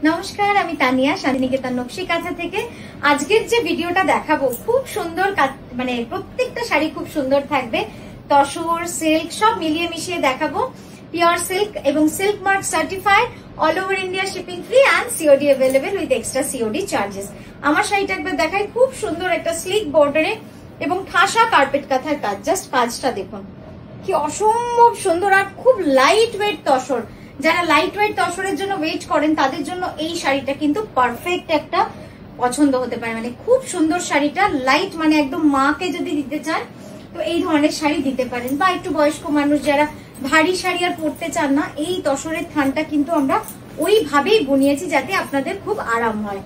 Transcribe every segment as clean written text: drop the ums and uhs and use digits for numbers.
নমস্কার, আমি তানিয়া শান্তিনিকেতন নকশি কাঁথা থেকে। আজকের যে ভিডিওটা দেখাবো খুব সুন্দর, মানে প্রত্যেকটা শাড়ি খুব সুন্দর থাকবে। তসর, সিল্ক সব মিলিয়ে মিশিয়ে দেখাবো। পিওর সিল্ক এবং silk mark certified, all over India shipping free and COD available with extra COD charges. আমার শাড়িটা একবার দেখাই, খুব সুন্দর একটা স্লিক বর্ডারে এবং ঠাসা কার্পেট কাঁথার কাজ। জাস্ট কাজটা দেখুন কি অসম্ভব সুন্দর, আর খুব লাইট ওয়েট তসর। যারা লাইট ওয়েট তসরের জন্য ওয়েট করেন তাদের জন্য এই শাড়িটা কিন্তু পারফেক্ট একটা পছন্দ হতে পারে। মানে খুব সুন্দর শাড়িটা, লাইট মানে একদম মাকে যদি দিতে চান তো এই ধরনের শাড়ি দিতে পারেন, বা একটু বয়স্ক মানুষ যারা ভারী শাড়ি আর পরতে চান না, এই তসরের থানটা কিন্তু আমরা ওইভাবেই বুনিয়েছি যাতে আপনাদের খুব আরাম হয়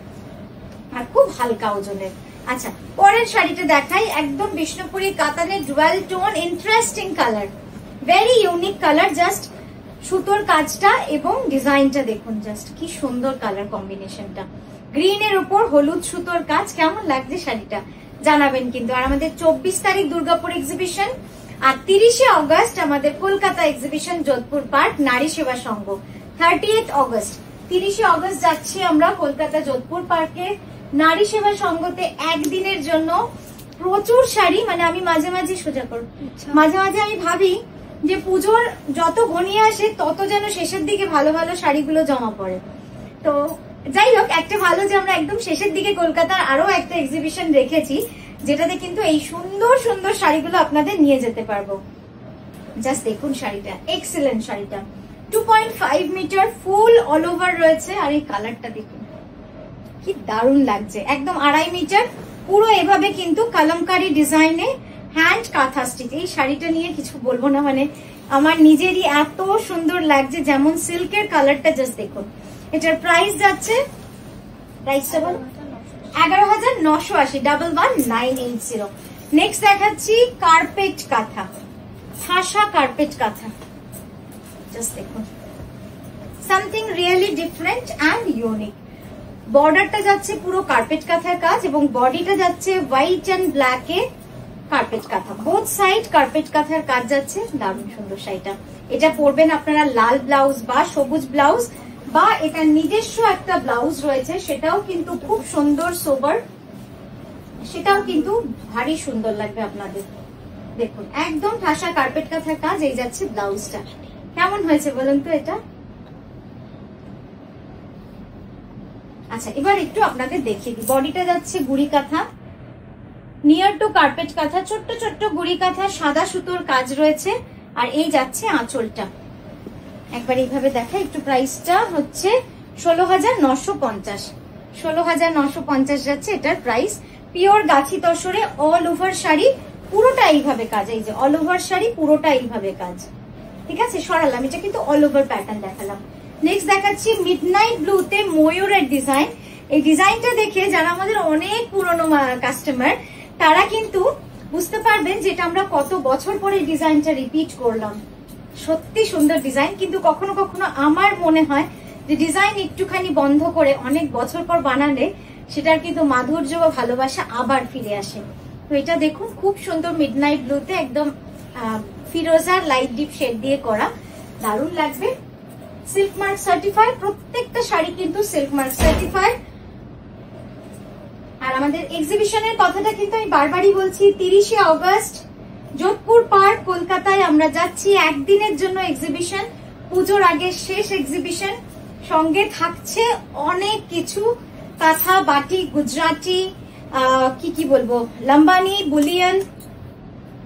আর খুব হালকা ওজনের। আচ্ছা, পরের শাড়িটা দেখাই, একদম বিষ্ণুপুরি কাতানের dual tone, interesting colour, very unique colour. Just সুতোর কাজটা এবং ডিজাইনটা দেখুন, জাস্ট কি সুন্দর কালার কম্বিনেশনটা। গ্রিনের উপর হলুদ সুতোর কাজ, কেমন লাগছে শাড়িটা জানাবেন কিন্তু। আর আমাদের 24 তারিখ দুর্গাপুর এক্সিবিশন আর 30শে অগস্ট আমাদের কলকাতা এক্সিবিশন যোধপুর পার্ক নারী সেবা সংঘ। 30th অগস্ট, 30শে অগস্ট যাচ্ছি আমরা কলকাতা যোধপুর পার্কে নারী সেবা সংঘতে একদিনের জন্য। প্রচুর শাড়ি, মানে আমি মাঝে মাঝে সোজা করব, মাঝে মাঝে আমি ভাবি যে পুজোর যত ঘনিয়ে আসে তত যেন শেষের দিকে ভালো ভালো শাড়িগুলো জমা পড়ে। তো যাই হোক, একটা ভালো যে আমরা একদম শেষের দিকে কলকাতার আরো একটা এক্সিবিশন রেখেছি যেটাতে কিন্তু এই সুন্দর সুন্দর শাড়িগুলো আপনাদের নিয়ে যেতে পারবো। জাস্ট দেখুন শাড়িটা, এক্সেলেন্ট শাড়িটা, 2.5 মিটার ফুল অল ওভার রয়েছে। আর এই কালারটা দেখুন কি দারুণ লাগছে, একদম 2.5 মিটার পুরো এভাবে কিন্তু কালামকারী ডিজাইনে হ্যান্ড কাঁথা স্টিচ। এই শাড়িটা নিয়ে কিছু বলবো না, মানে আমার নিজেরই এত সুন্দর লাগছে। যেমন সিল্কের কালারটা জাস্ট দেখুন। এটার প্রাইস যাচ্ছে, প্রাইসটা বল, 11,980, 11,980। নেক্সট দেখাচ্ছি কার্পেট কাঁথা, ঠাসা কার্পেট কাঁথা। জাস্ট দেখুন, something really different and unique. বর্ডারটা যাচ্ছে পুরো কার্পেট কাঁথার কাজ এবং বডিটা যাচ্ছে হোয়াইট অ্যান্ড ব্ল্যাকে কার্পেট কাঁথা, বোথ সাইড কার্পেট কাঁথার কাজ যাচ্ছে। দারুণ সুন্দর শাড়িটা। এটা পরবেন আপনারা লাল ব্লাউজ বা সবুজ ব্লাউজ, বা এটা নিজস্ব একটা ব্লাউজ রয়েছে, সেটাও কিন্তু খুব সুন্দর সোবার, সেটাও কিন্তু ভারী সুন্দর লাগবে আপনাদের। দেখুন একদম ঠাসা কার্পেট কাঁথার কাজ। এই যাচ্ছে ব্লাউজটা, কেমন হয়েছে বলুন তো এটা। আচ্ছা, এবার একটু আপনাদের দেখিয়ে দিই। বডিটা যাচ্ছে গুড়ি কাঁথা, নিয়ার টু কার্পেট কাঁথা, ছোট্ট ছোট্ট গুড়ি কাঁথা, সাদা সুতোর কাজ রয়েছে। আর এই যাচ্ছে আঁচলটা, একবার এইভাবে দেখা। একটু প্রাইসটা হচ্ছে 16,950, 16,950 যাচ্ছে এটার প্রাইস। পিওর গাছি তসরে অল ওভার শাড়ি, পুরোটা এইভাবে কাজ। এই যে অল ওভার শাড়ি পুরোটা এইভাবে কাজ, ঠিক আছে। সরালাম, এটা কিন্তু অল ওভার প্যাটার্ন দেখালাম। নেক্সট দেখাচ্ছি মিডনাইট ব্লুতে ময়ূরের ডিজাইন। এই ডিজাইনটা দেখে যারা আমাদের অনেক পুরনো কাস্টমার তারা কিন্তু বুঝতে পারবেন যে এটা আমরা কত বছর পরে ডিজাইনটা রিপিট করলাম। সত্যি সুন্দর ডিজাইন, কিন্তু কখনো কখনো আমার মনে হয় যে ডিজাইন একটুখানি বন্ধ করে অনেক বছর পর বানালে সেটার কিন্তু মাধুর্য ও ভালোবাসা আবার ফিরে আসে। তো এটা দেখুন খুব সুন্দর মিডনাইট ব্লুতে একদম ফিরোজার লাইট ডিপ শেড দিয়ে করা, দারুণ লাগবে। সিল্ক মার্ক সার্টিফাইড, প্রত্যেকটা শাড়ি কিন্তু সিল্ক মার্ক সার্টিফাইড। আর আমাদের এক্সিবিশনের কথাটা কিন্তু আমি বারবারই বলছি, 30শে অগস্ট যোধপুর পার্ক কলকাতায় আমরা যাচ্ছি একদিনের জন্য এক্সিবিশন, পুজোর আগে শেষ এক্সিবিশন। সঙ্গে থাকছে অনেক কিছু, কাঁথা, বাটিক, গুজরাটি, কি বলবো, লাম্বানি, বুলিয়ান,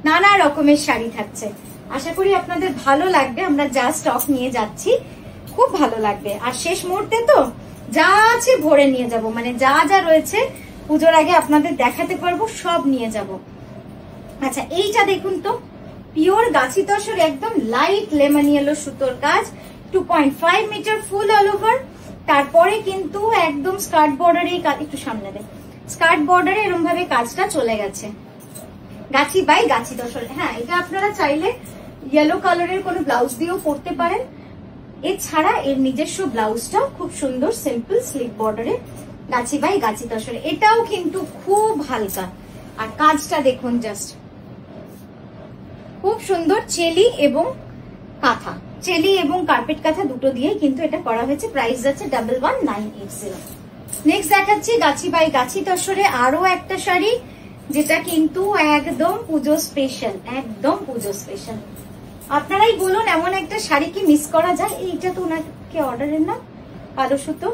নানা রকমের শাড়ি থাকছে। আশা করি আপনাদের ভালো লাগবে। আমরা যা স্টক নিয়ে যাচ্ছি খুব ভালো লাগবে। আর শেষ মুহূর্তে তো যা আছে ভরে নিয়ে যাব, মানে যা যা রয়েছে পুজোর আগে আপনাদের দেখাতে পারবো, সব নিয়ে যাব। আচ্ছা, এইটা দেখুন তো, পিওর গাছি তসর, একদম লাইট লেমন ইয়েলো সুতোর কাজ, 2.5 মিটার ফুল অল ওভার। তারপরে কিন্তু একদম স্কার্ট বর্ডারে, একটু সামনে দেয়, স্কার্ট বর্ডারে এরকম ভাবে কাজটা চলে গেছে, গাছি বাই গাছি তসর। হ্যাঁ, এটা আপনারা চাইলে ইয়েলো কালারের কোনো ব্লাউজ দিয়েও পরতে পারেন। এছাড়া এর নিজস্ব ব্লাউজটাও খুব সুন্দর, সিম্পল স্লিক বর্ডারে গাছি বাই গাছি তসরে, এটাও কিন্তু খুব হালকা। আর কাজটা দেখুন, জাস্ট খুব সুন্দর চেলি এবং কাঁথা। চেলি এবং কার্পেট কাঁথা দুটো দিয়ে কিন্তু এটা করা হয়েছে। প্রাইস যাচ্ছে 11980। নেক্সট দেখাচ্ছি গাছি বাই গাছি তসরে আরো একটা শাড়ি, যেটা কিন্তু একদম পুজো স্পেশাল, একদম পুজো স্পেশাল। আপনারাই বলুন এমন একটা শাড়ি কি মিস করা যায়? এইটা তো ওনাকে অর্ডারের না, কালো সুতো।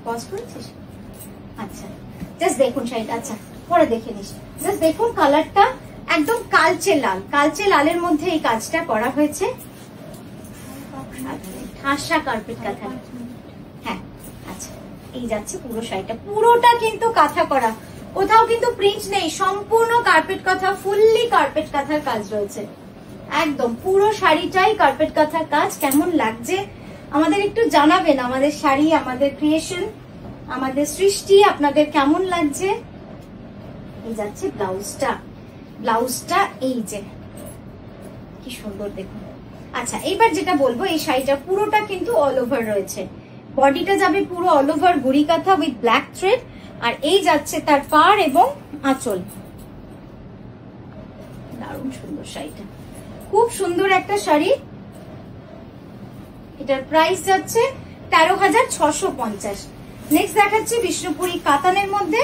পজ করেছিস? আচ্ছা, জাস্ট দেখুন শাড়িটা, আচ্ছা পরে দেখে নিস। জাস্ট দেখুন কালারটা একদম কালচে লাল, কালচে লালের মধ্যে এই কাজটা করা হয়েছে। ঠাসা কার্পেট কাঁথা। হ্যাঁ আচ্ছা, এই যাচ্ছে পুরো শাড়িটা, পুরোটা কিন্তু কাঁথা করা, কোথাও কিন্তু প্রিন্ট নেই, সম্পূর্ণ কার্পেট কাঁথা, ফুললি কার্পেট কাঁথার কাজ রয়েছে। একদম পুরো শাড়িটাই কার্পেট কাঁথার কাজ। কেমন লাগছে আমাদের একটু জানাবেন। আমাদের শাড়ি, আমাদের ক্রিয়েশন, আমাদের সৃষ্টি আপনাদের কেমন লাগছে। এই যাচ্ছে ব্লাউজটা, ব্লাউজটা এই যে কি সুন্দর দেখুন। আচ্ছা এইবার যেটা বলবো, এই শাড়িটা পুরোটা কিন্তু অল ওভার রয়েছে, বডিটা যাবে পুরো অল ওভার গুড়ি কাঁথা উইথ ব্ল্যাক থ্রেড, আর এই যাচ্ছে তার পাড় এবং আঁচল। দারুণ সুন্দর শাড়িটা, খুব সুন্দর একটা শাড়ি। এটার প্রাইস যাচ্ছে 13,650। নেক্সট দেখাচ্ছি বিষ্ণুপুরি কাতানের মধ্যে